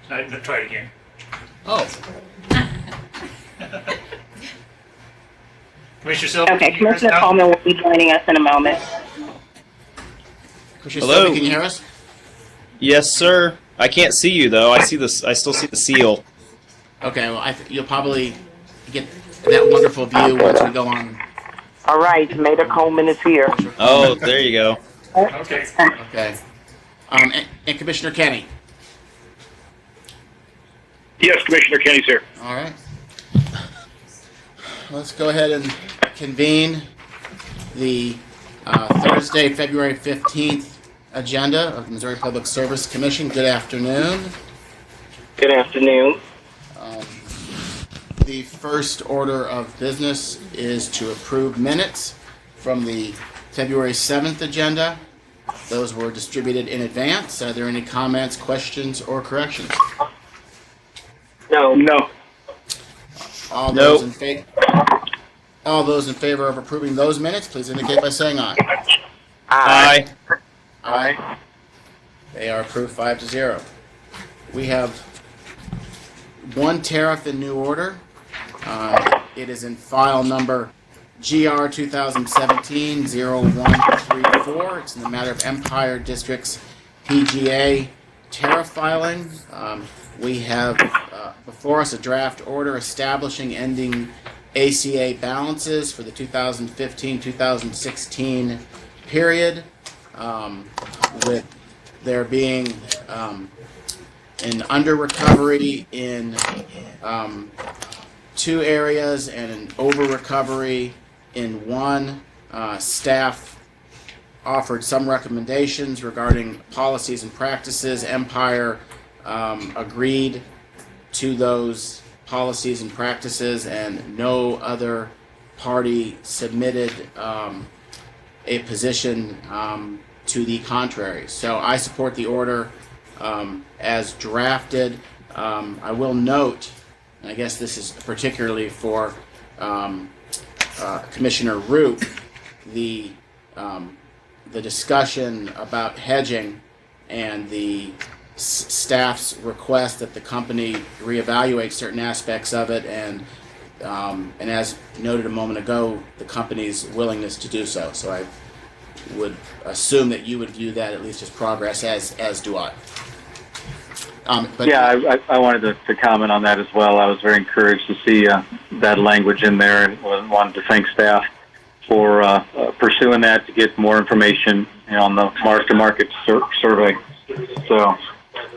Try it again. Oh, Commissioner Silver. Okay, can you hear us Commissioner now? Coleman will be joining us in a moment. Commissioner Hello? Sylvie, can you hear us? Yes, sir. I can't see you though. I see this. I still see the seal. Okay, well, you'll probably get that wonderful view once we go on. All right, Mayor Coleman is here. Oh, there you go. Okay. Okay. And Commissioner Kenny. Yes, Commissioner Kenny's here. All right. Let's go ahead and convene the Thursday, February 15th agenda of the Missouri Public Service Commission. Good afternoon. Good afternoon. The first order of business is to approve minutes from the February 7th agenda. Those were distributed in advance. Are there any comments, questions, or corrections? No. No. All Nope. those in favor? All those in favor of approving those minutes, please indicate by saying aye. Aye. Aye. They are approved 5-0. We have one tariff in new order. It is in file number GR 2017-0134. It's in the matter of Empire District's PGA tariff filing. We have before us a draft order establishing ending ACA balances for the 2015-2016 period, with there being an under recovery in two areas and an over recovery in one. Staff offered some recommendations regarding policies and practices. Empire agreed to those policies and practices, and no other party submitted a position to the contrary. So I support the order as drafted. I will note, and I guess this is particularly for Commissioner Root, the discussion about hedging and the staff's request that the company reevaluate certain aspects of it, and as noted a moment ago, the company's willingness to do so. So I would assume that you would view that at least as progress, as do I. But Yeah, I wanted to comment on that as well. I was very encouraged to see that language in there, and wanted to thank staff for pursuing that to get more information on the mark-to-market survey. So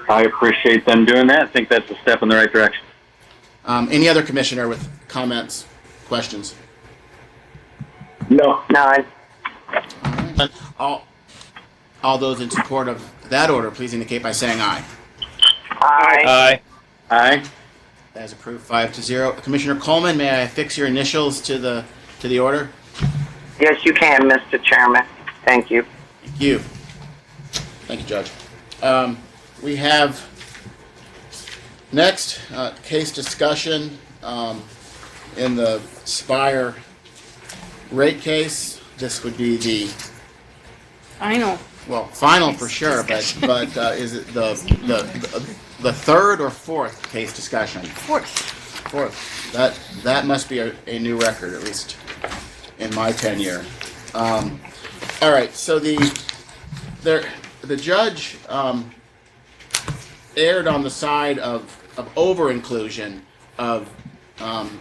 I appreciate them doing that. I think that's a step in the right direction. any other commissioner with comments, questions? No. None. All those in support of that order, please indicate by saying aye. Aye. Aye. Aye. That is approved 5-0. Commissioner Coleman, may I affix your initials to the order? Yes, you can, Mr. Chairman. Thank you. Thank you. Thank you, Judge. We have next case discussion in the Spire rate case. This would be the final for sure, but is it the third or fourth case discussion? Fourth. That must be a new record, at least in my tenure. All right, so the judge erred on the side of over inclusion of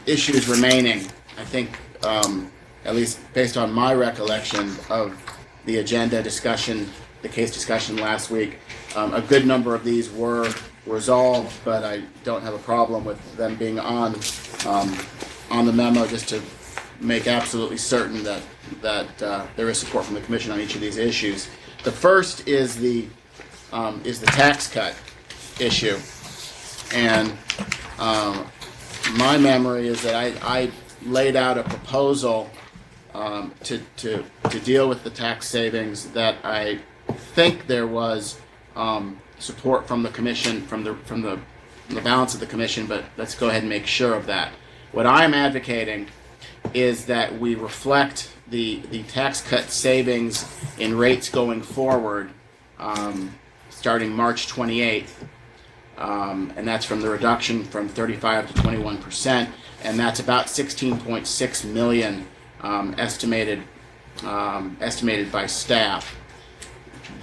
issues remaining. I think, at least based on my recollection of the agenda discussion, the case discussion last week, a good number of these were resolved, but I don't have a problem with them being on the memo, just to make absolutely certain that there is support from the commission on each of these issues. The first is the tax cut issue, and my memory is that I laid out a proposal to deal with the tax savings that I think there was support from the commission, from the balance of the commission, but let's go ahead and make sure of that. What I am advocating is that we reflect the tax cut savings in rates going forward starting March 28th. And that's from the reduction from 35 to 21%, and that's about 16.6 million estimated by staff.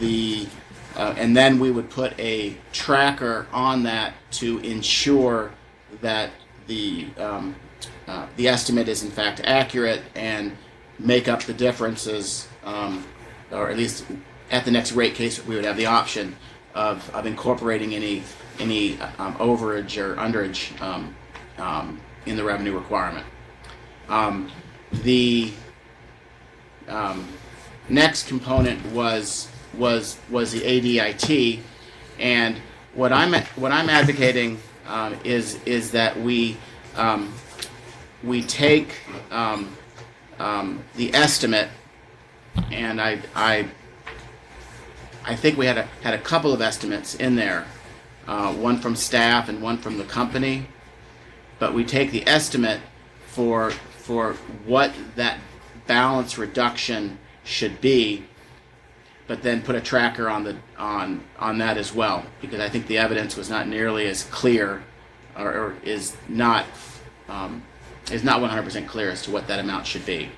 And then we would put a tracker on that to ensure that the estimate is in fact accurate and make up the differences, or at least at the next rate case we would have the option of incorporating any overage or underage in the revenue requirement. The next component was the ADIT, and what I'm advocating is that we take the estimate, and I think we had a couple of estimates in there, one from staff and one from the company, but we take the estimate for what that balance reduction should be, but then put a tracker on that as well, because I think the evidence was not nearly as clear, or is not 100% clear as to what that amount should be.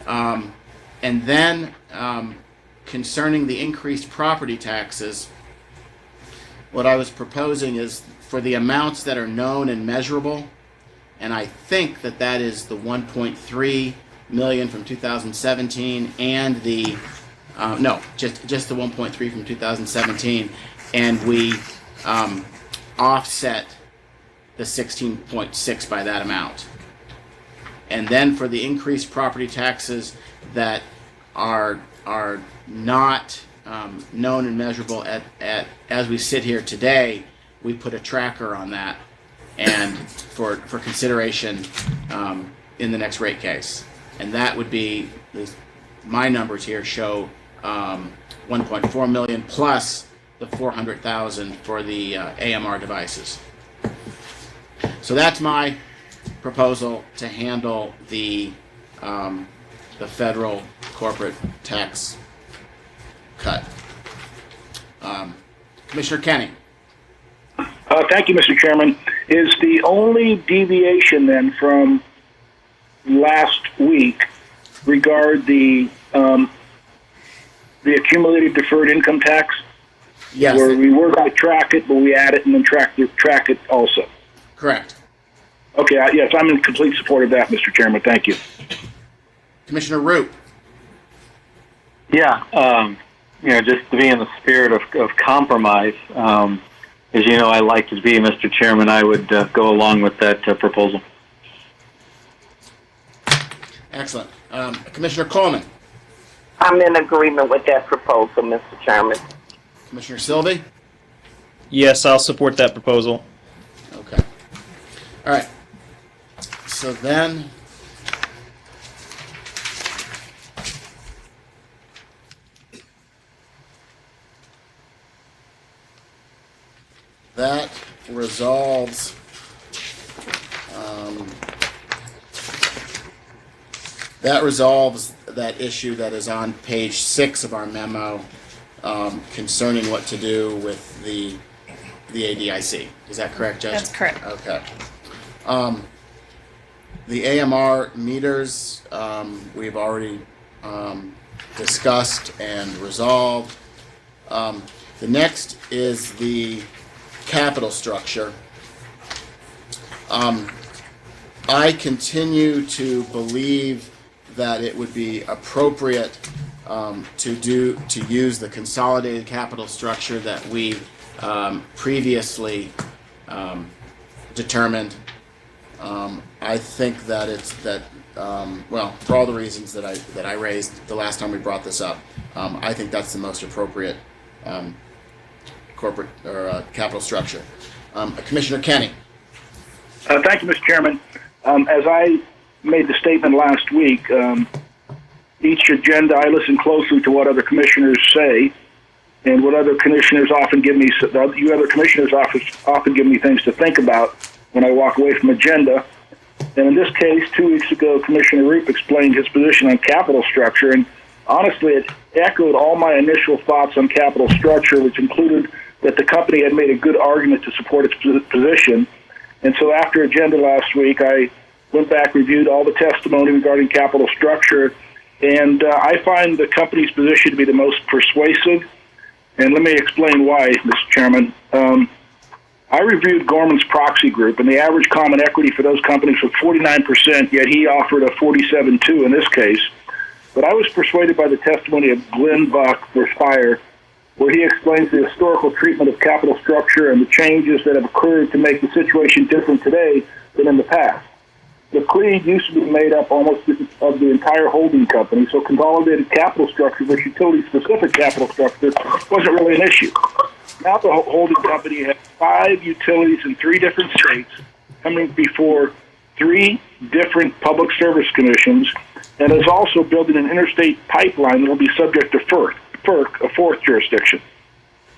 And then concerning the increased property taxes, what I was proposing is for the amounts that are known and measurable, and I think that is the 1.3 million from 2017 and the just the 1.3 from 2017, and we offset the 16.6 by that amount. And then for the increased property taxes that are not known and measurable at as we sit here today, we put a tracker on that, and for consideration in the next rate case. And that would be, at least my numbers here show 1.4 million plus the 400,000 for the AMR devices. So that's my proposal to handle the federal corporate tax cut. Commissioner Kenny. Thank you, Mr. Chairman. Is the only deviation then from last week regard the accumulated deferred income tax? Yes. Where we were going to track it, but we add it and then track it also. Correct. Okay. Yes, I'm in complete support of that, Mr. Chairman. Thank you. Commissioner Root. Yeah, just to be in the spirit of compromise, as you know I like to be, Mr. Chairman, I would go along with that proposal. Excellent. Commissioner Coleman. I'm in agreement with that proposal, Mr. Chairman. Commissioner Silvey. Yes, I'll support that proposal. Okay. All right. So then, that resolves that issue that is on page 6 of our memo concerning what to do with the ADIC. Is that correct, Judge? That's correct. Okay. The AMR meters we've already discussed and resolved. The next is the capital structure. I continue to believe that it would be appropriate to use the consolidated capital structure that we previously determined. I think that for all the reasons that I raised the last time we brought this up, I think that's the most appropriate corporate or capital structure. Commissioner Kenny. Thank you, Mr. Chairman. As I made the statement last week, each agenda I listen closely to what other commissioners say, and what other commissioners often give me. You other commissioners often give me things to think about when I walk away from agenda. And in this case, 2 weeks ago, Commissioner Roop explained his position on capital structure, and Honestly, it echoed all my initial thoughts on capital structure, which included that the company had made a good argument to support its position. And so after agenda last week, I went back, reviewed all the testimony regarding capital structure, and I find the company's position to be the most persuasive. And let me explain why, Mr. Chairman. I reviewed Gorman's proxy group, and the average common equity for those companies was 49%, yet he offered a 47.2 in this case. But I was persuaded by the testimony of Glenn Buck for Spire, where he explains the historical treatment of capital structure and the changes that have occurred to make the situation different today than in the past. The CLEAD used to be made up almost of the entire holding company, so consolidated capital structure, which utility-specific capital structure, wasn't really an issue. Now the holding company has 5 utilities in 3 different states coming before 3 different public service commissions, and is also building an interstate pipeline that will be subject to FERC, a 4th jurisdiction.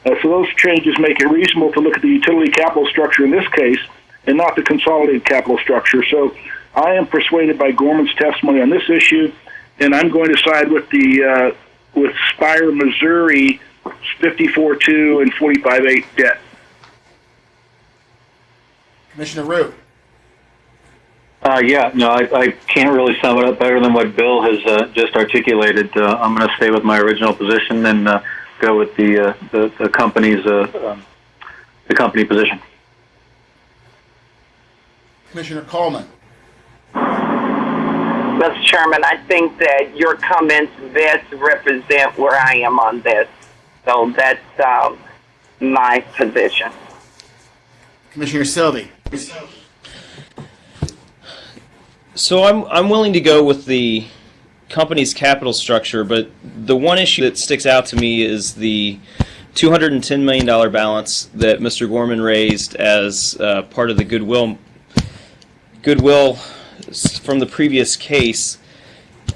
So those changes make it reasonable to look at the utility capital structure in this case and not the consolidated capital structure. So I am persuaded by Gorman's testimony on this issue, and I'm going to side with the with Spire, Missouri, 54.2 and 45.8 debt. Commissioner Root. I can't really sum it up better than what Bill has just articulated. I'm going to stay with my original position and go with the company's the company position. Commissioner Coleman. Mr. Chairman, I think that your comments best represent where I am on this. So that's my position. Commissioner Sylvie. So I'm willing to go with the company's capital structure, but the one issue that sticks out to me is the $210 million balance that Mr. Gorman raised as part of the goodwill from the previous case.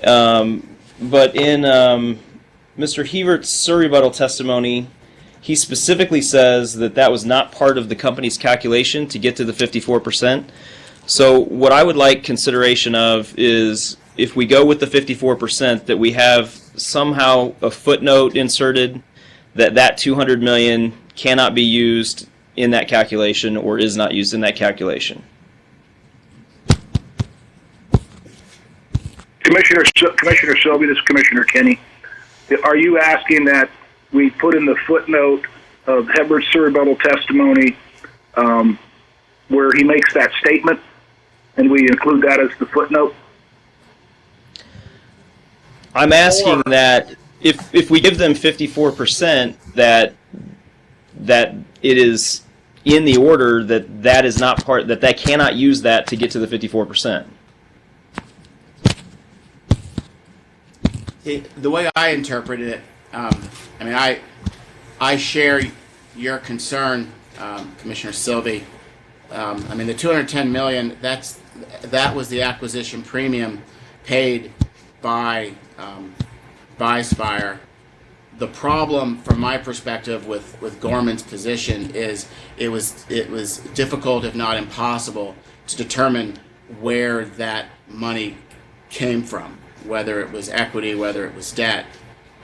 But in Mr. Hevert's rebuttal testimony, he specifically says that that was not part of the company's calculation to get to the 54%. So what I would like consideration of is if we go with the 54%, that we have somehow a footnote inserted that that $200 million cannot be used in that calculation or is not used in that calculation. Commissioner Sylvie, this is Commissioner Kenny. Are you asking that we put in the footnote of Hebert's rebuttal testimony where he makes that statement, and we include that as the footnote? I'm asking that if we give them 54%, that it is in the order that is not part, that cannot use that to get to the 54%. The way I interpreted it, I share your concern, Commissioner Sylvie. The $210 million, that was the acquisition premium paid by Spire. The problem, from my perspective, with Gorman's position is it was difficult, if not impossible, to determine where that money came from, whether it was equity, whether it was debt.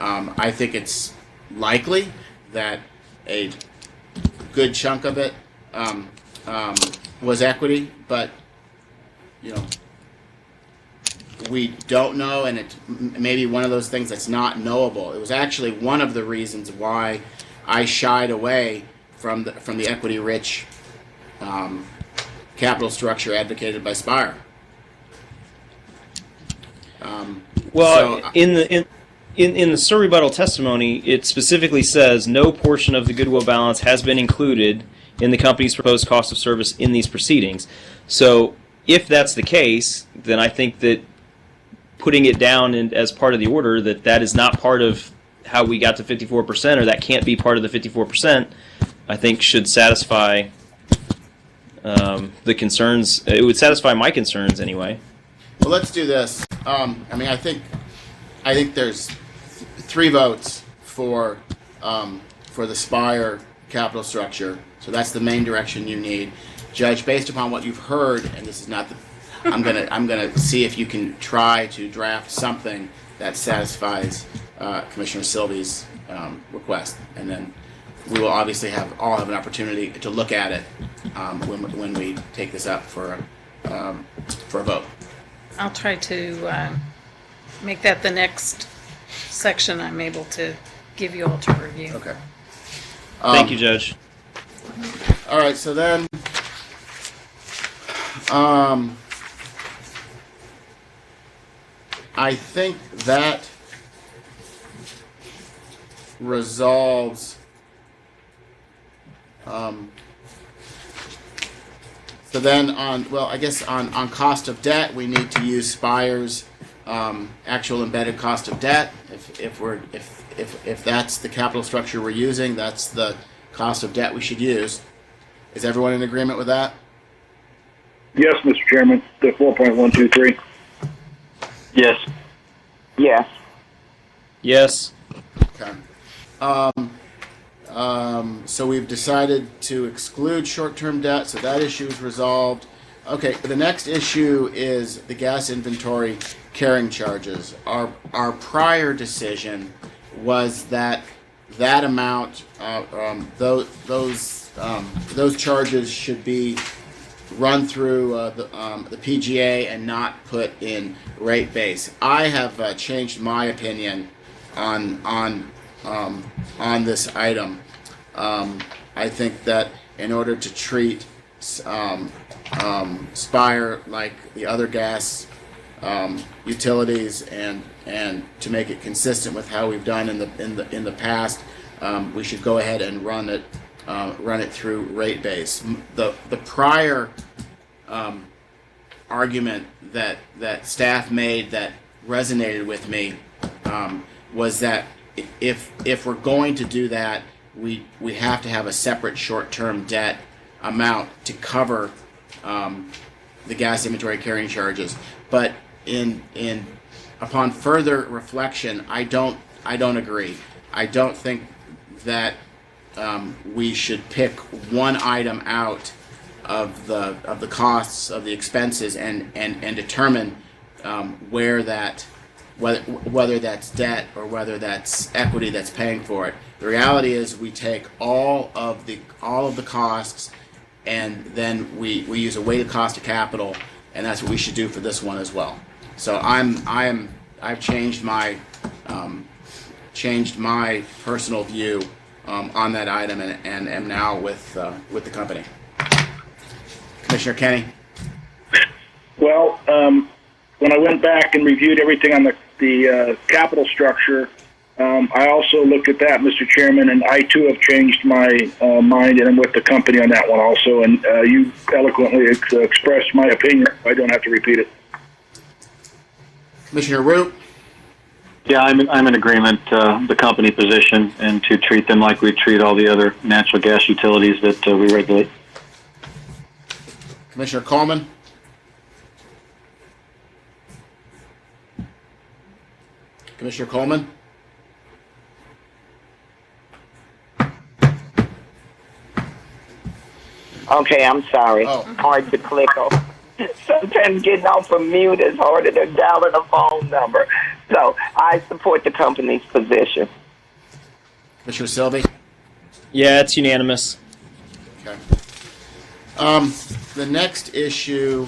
I think it's likely that a good chunk of it was equity, but we don't know, and it may be one of those things that's not knowable. It was actually one of the reasons why I shied away from the equity-rich capital structure advocated by Spire. In the surrebuttal testimony, it specifically says no portion of the goodwill balance has been included in the company's proposed cost of service in these proceedings. So if that's the case, then I think that putting it down as part of the order that is not part of how we got to 54%, or that can't be part of the 54%, I think should satisfy the concerns. It would satisfy my concerns anyway. Well, let's do this. I think there's 3 votes for the Spire capital structure. So that's the main direction you need. Judge, based upon what you've heard, and this is not the, I'm gonna see if you can try to draft something that satisfies Commissioner Sylvie's request, and then we will obviously all have an opportunity to look at it when we take this up for a vote. I'll try to make that the next section I'm able to give you all to review. Okay. Thank you, Judge. All right. So then, I think that resolves. So then I guess on cost of debt, we need to use Spire's actual embedded cost of debt. If that's the capital structure we're using, that's the cost of debt we should use. Is everyone in agreement with that? Yes, Mr. Chairman, the 4.123. Yes. Yes. Yes. Okay. So we've decided to exclude short-term debt, so that issue is resolved. Okay, the next issue is the gas inventory carrying charges. Our prior decision was that amount, those charges should be run through the PGA and not put in rate base. I have changed my opinion on this item. I think that in order to treat Spire like the other gas utilities and to make it consistent with how we've done in the past, we should go ahead and run it through rate base. The prior argument that staff made that resonated with me was that if we're going to do that, we have to have a separate short-term debt amount to cover the gas inventory carrying charges. But upon further reflection, I don't agree. I don't think that we should pick one item out of the costs of the expenses and determine whether that's debt or whether that's equity that's paying for it. The reality is we take all of the costs and then we use a weighted cost of capital, and that's what we should do for this one as well. So I've changed my personal view on that item and am now with the company. Commissioner Kenny. Well, when I went back and reviewed everything on the capital structure, I also looked at that, Mr. Chairman, and I too have changed my mind, and I'm with the company on that one also. And you eloquently expressed my opinion. I don't have to repeat it. Commissioner Root. Yeah, I'm in agreement. The company position, and to treat them like we treat all the other natural gas utilities that we regulate. Commissioner Coleman. Commissioner Coleman. Okay, I'm sorry. Oh. Hard to click on. Sometimes getting off of mute is harder than dialing a phone number. So I support the company's position. Commissioner Sylvie. Yeah, it's unanimous. Okay. The next issue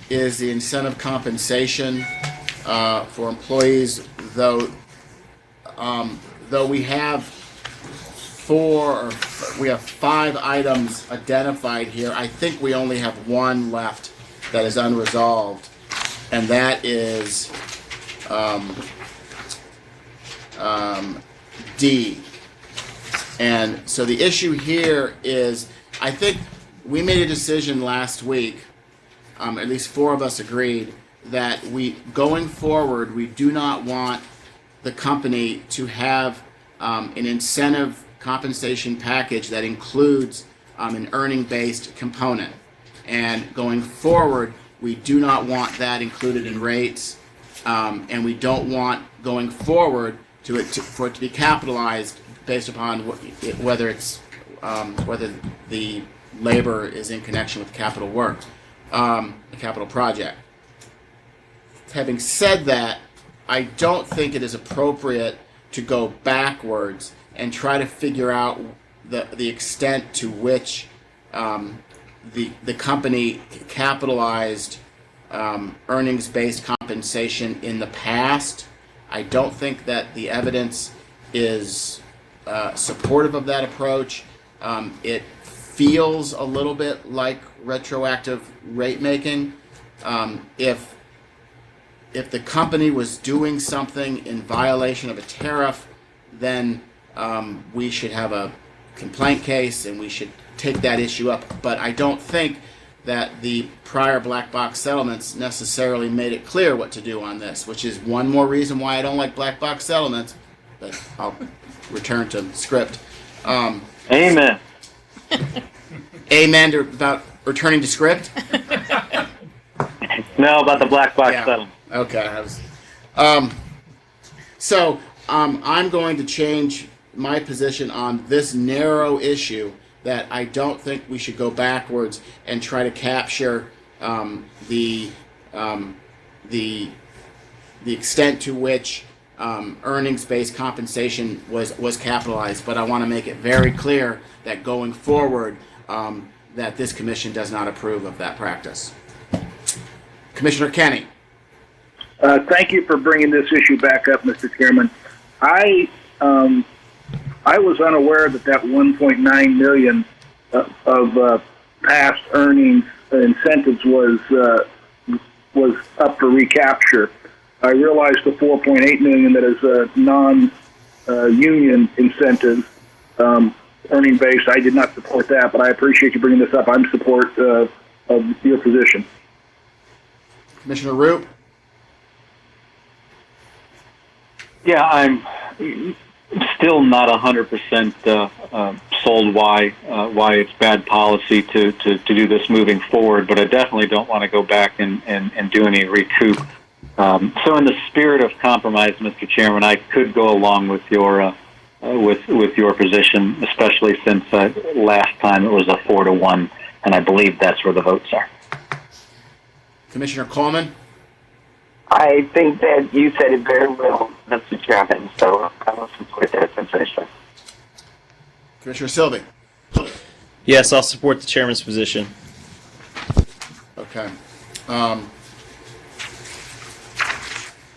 is the incentive compensation for employees. Though we have 5 items identified here, I think we only have one left that is unresolved, and that is D. And so the issue here is, I think we made a decision last week, at least 4 of us agreed, that going forward, we do not want the company to have an incentive compensation package that includes an earning-based component. And going forward, we do not want that included in rates, and we don't want going forward for it to be capitalized based upon whether the labor is in connection with capital work, a capital project. Having said that, I don't think it is appropriate to go backwards and try to figure out the extent to which the company capitalized earnings-based compensation in the past. I don't think that the evidence is supportive of that approach. It feels a little bit like retroactive rate making. If the company was doing something in violation of a tariff, then we should have a complaint case and we should take that issue up. But I don't think that the prior black box settlements necessarily made it clear what to do on this, which is one more reason why I don't like black box settlements. But I'll return to script. Amen. Amen to, about returning to script. No, about the black box Yeah. settlement. Okay. I'm going to change my position on this narrow issue, that I don't think we should go backwards and try to capture the extent to which earnings-based compensation was capitalized. But I want to make it very clear that going forward, that this commission does not approve of that practice. Commissioner Kenny. Thank you for bringing this issue back up, Mr. Chairman. I was unaware that 1.9 million of past earnings incentives was up for recapture. I realized the 4.8 million that is non-union incentives, earning based. I did not support that, but I appreciate you bringing this up. I'm in support of your position. Commissioner Root. Yeah, I'm still not 100% sold why it's bad policy to do this moving forward, but I definitely don't want to go back and do any recoup. So in the spirit of compromise, Mr. Chairman, I could go along with your with your position, especially since last time it was a 4-1, and I believe that's where the votes are. Commissioner Coleman. I think that you said it very well, Mr. Chairman, so I will support that position. Commissioner Sylvie. Yes, I'll support the chairman's position. Okay.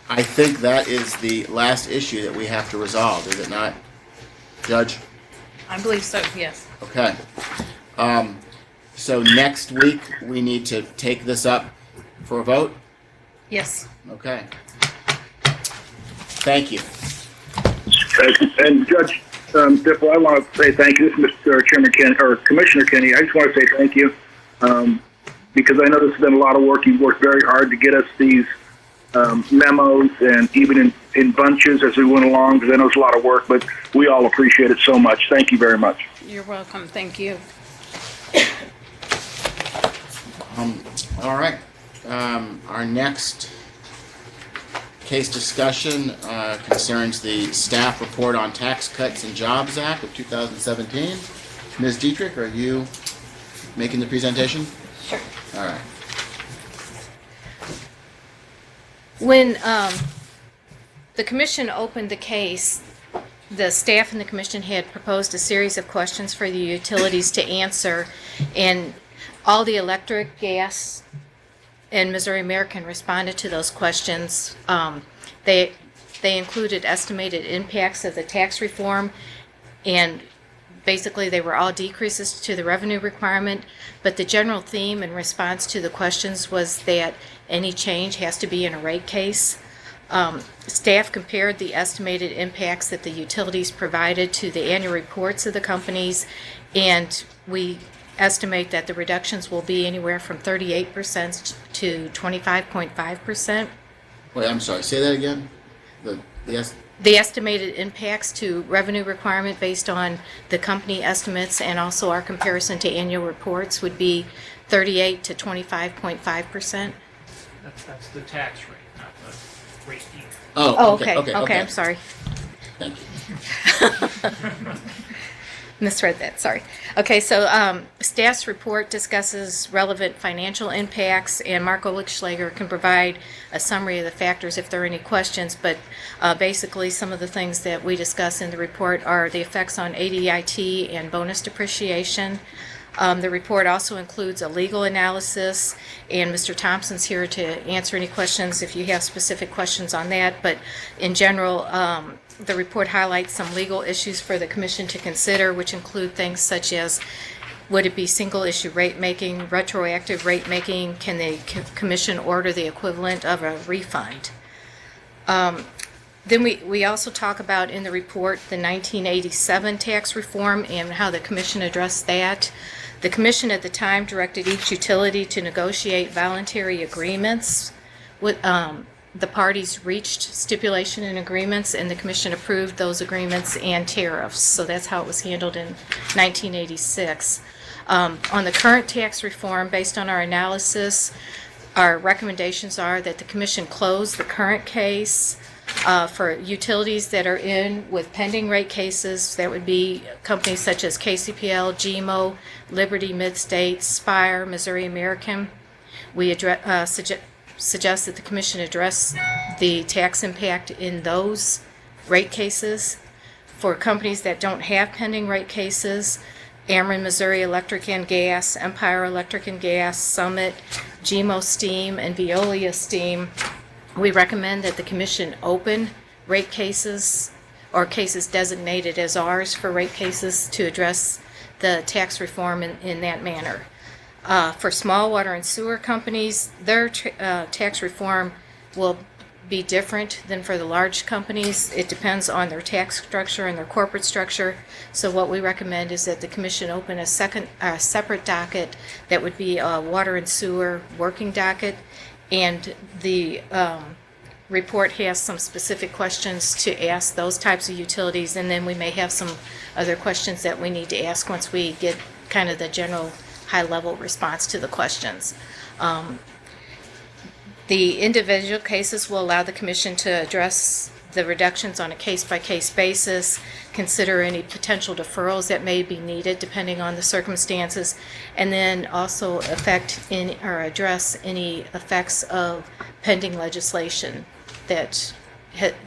I think that is the last issue that we have to resolve, is it not, Judge? I believe so, yes. Okay. So next week, we need to take this up for a vote? Yes. Okay. Thank you. And Judge Dipple, I want to say thank you. This is Mr. Chairman Kenny, or Commissioner Kenny. I just want to say thank you because I know this has been a lot of work. You've worked very hard to get us these memos, and even in bunches as we went along, because I know it's a lot of work, but we all appreciate it so much. Thank you very much. You're welcome. Thank you. All right. Our next case discussion concerns the staff report on Tax Cuts and Jobs Act of 2017. Ms. Dietrich, are you making the presentation? Sure. All right. When the commission opened the case, the staff and the commission had proposed a series of questions for the utilities to answer, and all the electric, gas, and Missouri American responded to those questions. They included estimated impacts of the tax reform, and basically they were all decreases to the revenue requirement, but the general theme in response to the questions was that any change has to be in a rate case. Staff compared the estimated impacts that the utilities provided to the annual reports of the companies, and we estimate that the reductions will be anywhere from 38% to 25.5%. Wait, I'm sorry. Say that again. The estimated impacts to revenue requirement based on the company estimates and also our comparison to annual reports would be 38 to 25.5%. That's the tax rate, not the rate either. Oh, Oh, okay. okay, I'm sorry. Thank you. Misread that, sorry. Okay, so staff's report discusses relevant financial impacts, and Marco Lichtschlager can provide a summary of the factors if there are any questions, but basically some of the things that we discuss in the report are the effects on ADIT and bonus depreciation. The report also includes a legal analysis, and Mr. Thompson's here to answer any questions if you have specific questions on that, but in general, the report highlights some legal issues for the Commission to consider, which include things such as, would it be single-issue rate making, retroactive rate making, can the Commission order the equivalent of a refund? Then we also talk about in the report the 1987 tax reform and how the Commission addressed that. The Commission at the time directed each utility to negotiate voluntary agreements with the parties reached stipulation and agreements, and the Commission approved those agreements and tariffs. So that's how it was handled in 1986. On the current tax reform, based on our analysis, our recommendations are that the Commission close the current case for utilities that are in with pending rate cases. That would be companies such as KCPL, GMO, Liberty, Midstate, Spire, Missouri American. We suggest that the Commission address the tax impact in those rate cases. For companies that don't have pending rate cases, Ameren Missouri Electric and Gas, Empire Electric and Gas, Summit, GMO Steam, and Veolia Steam, we recommend that the Commission open rate cases or cases designated as ours for rate cases to address the tax reform in that manner. For small water and sewer companies, their tax reform will be different than for the large companies. It depends on their tax structure and their corporate structure. So what we recommend is that the Commission open a separate docket that would be a water and sewer working docket, and the report has some specific questions to ask those types of utilities, and then we may have some other questions that we need to ask once we get kind of the general high-level response to the questions. The individual cases will allow the Commission to address the reductions on a case-by-case basis, consider any potential deferrals that may be needed depending on the circumstances, and then also address any effects of pending legislation that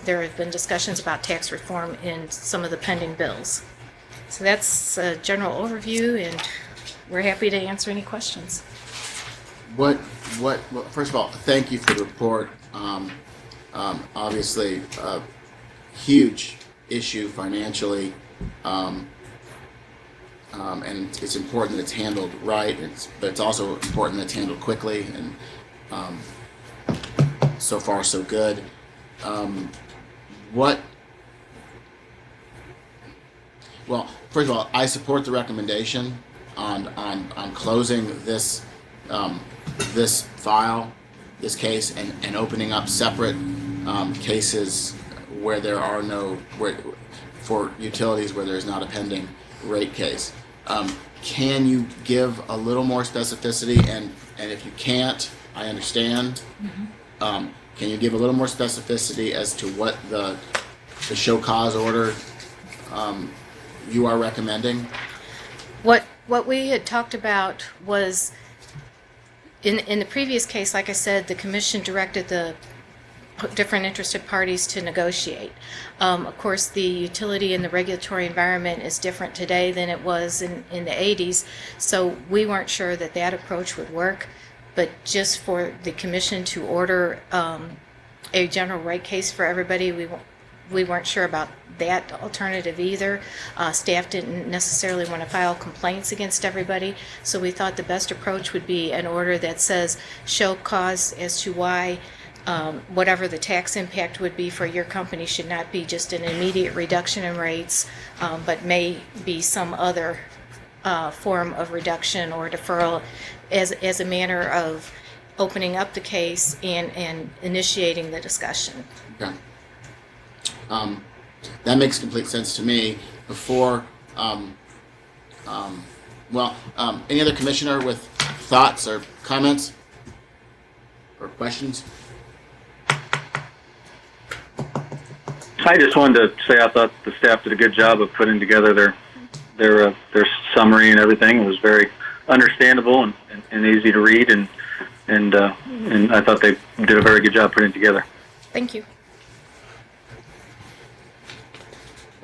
there have been discussions about tax reform in some of the pending bills. So that's a general overview, and we're happy to answer any questions. Well, first of all, thank you for the report. Obviously, a huge issue financially, and it's important that it's handled right. But it's also important that it's handled quickly, and so far so good. Well, first of all, I support the recommendation on closing this this file, this case, and opening up separate cases where there are for utilities where there's not a pending rate case. Can you give a little more specificity? And if you can't, I understand. Mm-hmm. Can you give a little more specificity as to what the show cause order you are recommending? What we had talked about was, in the previous case, like I said, the Commission directed the different interested parties to negotiate. Of course, the utility and the regulatory environment is different today than it was in the 80s, so we weren't sure that that approach would work. But just for the Commission to order a general rate case for everybody, we weren't sure about that alternative either. Staff didn't necessarily want to file complaints against everybody, so we thought the best approach would be an order that says show cause as to why whatever the tax impact would be for your company should not be just an immediate reduction in rates, but may be some other form of reduction or deferral as a manner of opening up the case and initiating the discussion. Okay. That makes complete sense to me. Before, any other commissioner with thoughts or comments or questions? I just wanted to say I thought the staff did a good job of putting together their summary and everything. It was very understandable and easy to read, and I thought they did a very good job putting it together. Thank you.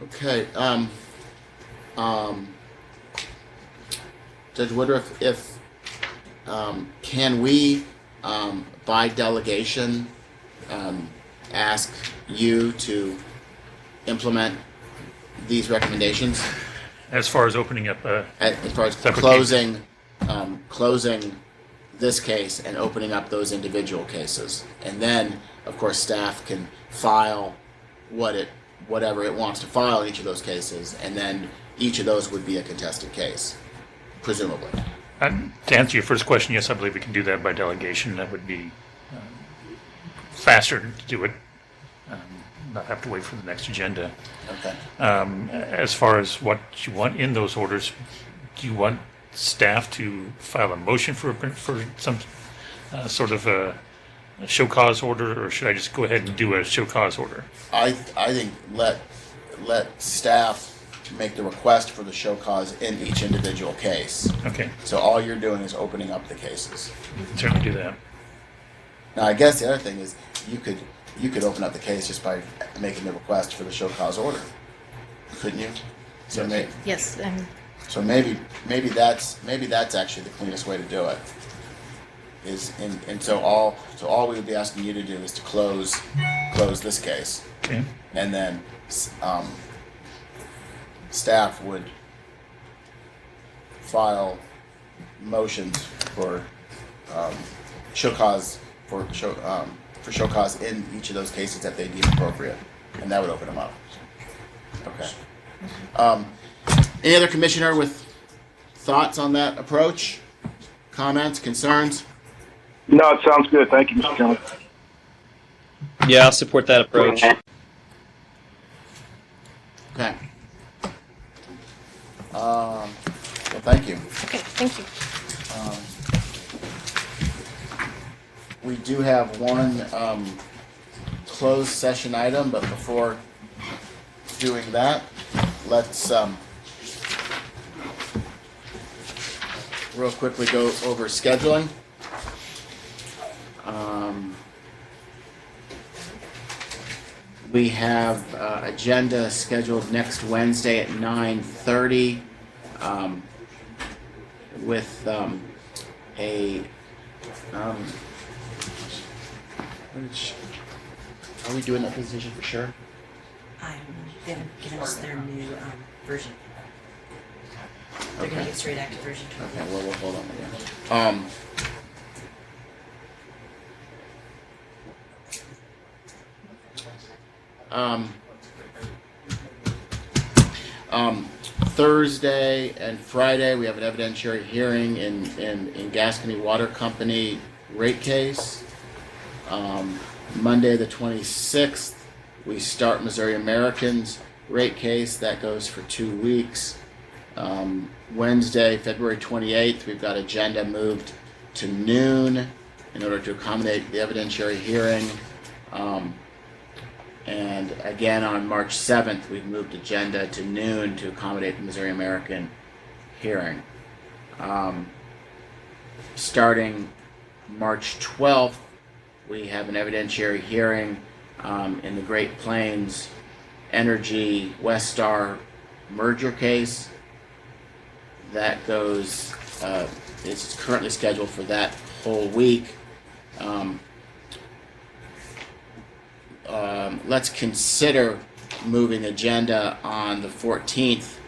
Okay. Judge Woodruff, if can we, by delegation, ask you to implement these recommendations As far as opening up, as far as Separate closing this case and opening up those individual cases, and then of course staff can file whatever it wants to file in each of those cases, and then each of those would be a contested case, presumably. to answer your first question, yes, I believe we can do that by delegation. That would be faster to do it, not have to wait for the next agenda. Okay. As far as what you want in those orders, do you want staff to file a motion for some sort of a show cause order, or should I just go ahead and do a show cause order? I think let staff make the request for the show cause in each individual case. Okay, So all you're doing is opening up the cases. we can certainly do that. Now, I guess the other thing is you could open up the case just by making the request for the show cause order, couldn't you? So Yes, maybe that's actually the cleanest way to do it. So all we would be asking you to do is to close this case, Okay, and then staff would file motions for show cause show cause in each of those cases that they deem appropriate, and that would open them up. Okay. Any other commissioner with thoughts on that approach? Comments, concerns? No, it sounds good. Thank you, Mr. Chairman. Yeah, I'll support that approach. Okay. Well, thank you. okay, thank you. We do have one closed session item, but before doing that, let's real quickly go over scheduling. We have agenda scheduled next Wednesday at 9:30 with a are we doing that position for sure? They haven't given us their new version. They're Okay. gonna get straight active version 12. Okay, well, we'll hold on again. Thursday and Friday, we have an evidentiary hearing in Gascony Water Company rate case. Monday, the 26th, we start Missouri Americans rate case. That goes for 2 weeks. Wednesday, February 28th, we've got agenda moved to noon in order to accommodate the evidentiary hearing. And again, on March 7th, we've moved agenda to noon to accommodate the Missouri American hearing. Starting March 12th, we have an evidentiary hearing in the Great Plains Energy Westar merger case. That goes, it's currently scheduled for that whole week. Let's consider moving agenda on the 14th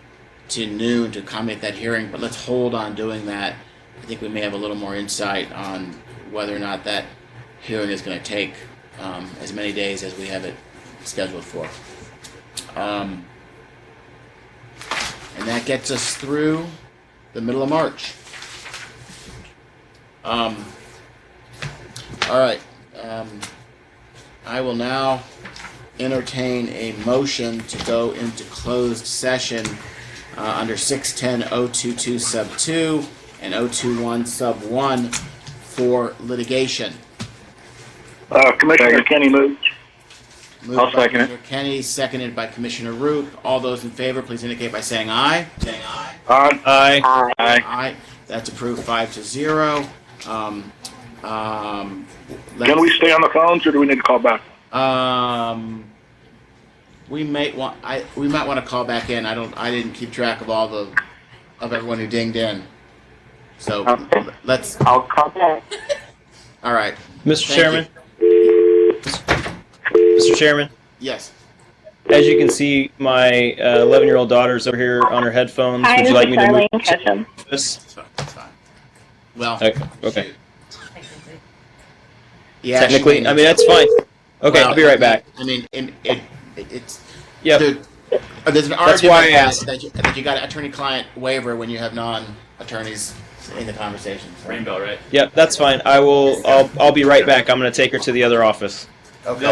to noon to accommodate that hearing, but let's hold on doing that. I think we may have a little more insight on whether or not that hearing is going to take as many days as we have it scheduled for. And that gets us through the middle of March. All right. I will now entertain a motion to go into closed session under 610.022 sub 2 and 021 sub 1 for litigation. Commissioner Kenny moves. Moved I'll by second it. Commissioner Kenny, seconded by Commissioner Root. All those in favor, please indicate by saying aye. Saying aye. Aye. Aye. Aye. Aye. That's approved 5-0. Can we stay on the phones, or do we need to call back? We might want to call back in. I didn't keep track of of everyone who dinged in. So Okay. let's. I'll call back. All right. Mr. Thank Chairman. Mr. Chairman, Yes. as you can see, my 11-year-old daughter's over here on her headphones. Hi, Would you this like is me to move Charlene Ketchum. this? That's fine. Well. Okay. Technically. Yeah. Technically, she I mean that's fine. Okay, well, I'll be right back. I mean, it's. Yep. There's an That's argument why I asked. that you got an attorney-client waiver when you have non-attorneys in the conversation. So. Rainbow, right? Yep, that's fine. I'll be right back. I'm going to take her to the other office. Okay.